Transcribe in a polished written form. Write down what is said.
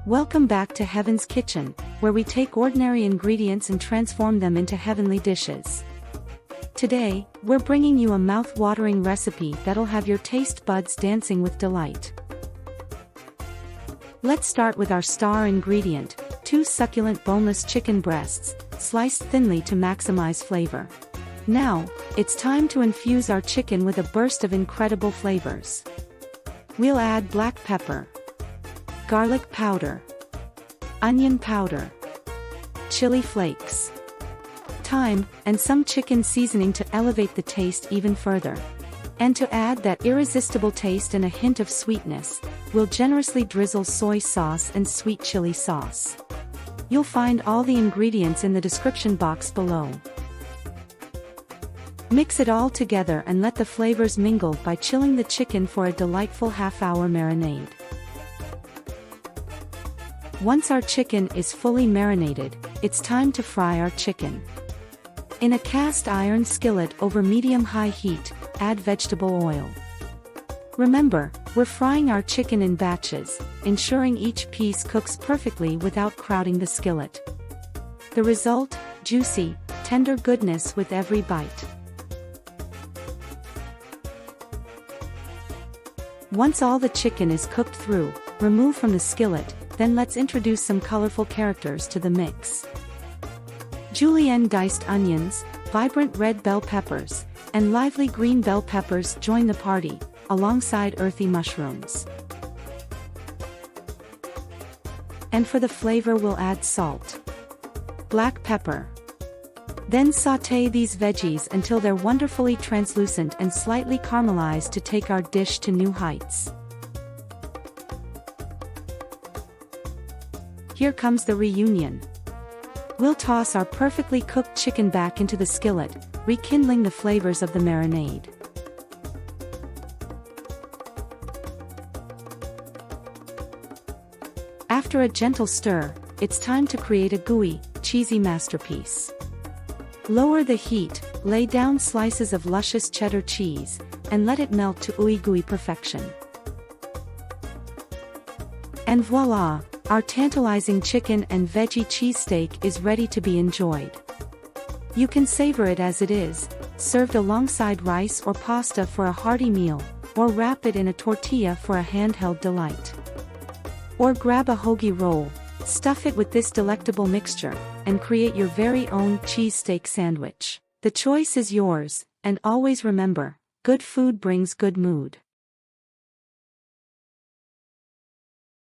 Welcome back to Heaven's Kitchen, where we take ordinary ingredients and transform them into heavenly dishes. Today, we're bringing you a mouth-watering recipe that'll have your taste buds dancing with delight. Let's start with our star ingredient, 2 succulent boneless chicken breasts, sliced thinly to maximize flavor. Now, it's time to infuse our chicken with a burst of incredible flavors. We'll add black pepper, garlic powder, onion powder, chili flakes, thyme, and some chicken seasoning to elevate the taste even further. And to add that irresistible taste and a hint of sweetness, we'll generously drizzle soy sauce and sweet chili sauce. You'll find all the ingredients in the description box below. Mix it all together and let the flavors mingle by chilling the chicken for a delightful half-hour marinade. Once our chicken is fully marinated, it's time to fry our chicken. In a cast iron skillet over medium-high heat, add vegetable oil. Remember, we're frying our chicken in batches, ensuring each piece cooks perfectly without crowding the skillet. The result, juicy, tender goodness with every bite. Once all the chicken is cooked through, remove from the skillet, then let's introduce some colorful characters to the mix. Julienne diced onions, vibrant red bell peppers, and lively green bell peppers join the party, alongside earthy mushrooms. And for the flavor we'll add salt, black pepper. Then sauté these veggies until they're wonderfully translucent and slightly caramelized to take our dish to new heights. Here comes the reunion. We'll toss our perfectly cooked chicken back into the skillet, rekindling the flavors of the marinade. After a gentle stir, it's time to create a gooey, cheesy masterpiece. Lower the heat, lay down slices of luscious cheddar cheese, and let it melt to ooey-gooey perfection. And voila! Our tantalizing chicken and veggie cheesesteak is ready to be enjoyed. You can savor it as it is, served alongside rice or pasta for a hearty meal, or wrap it in a tortilla for a handheld delight. Or grab a hoagie roll, stuff it with this delectable mixture, and create your very own cheesesteak sandwich. The choice is yours, and always remember, good food brings good mood.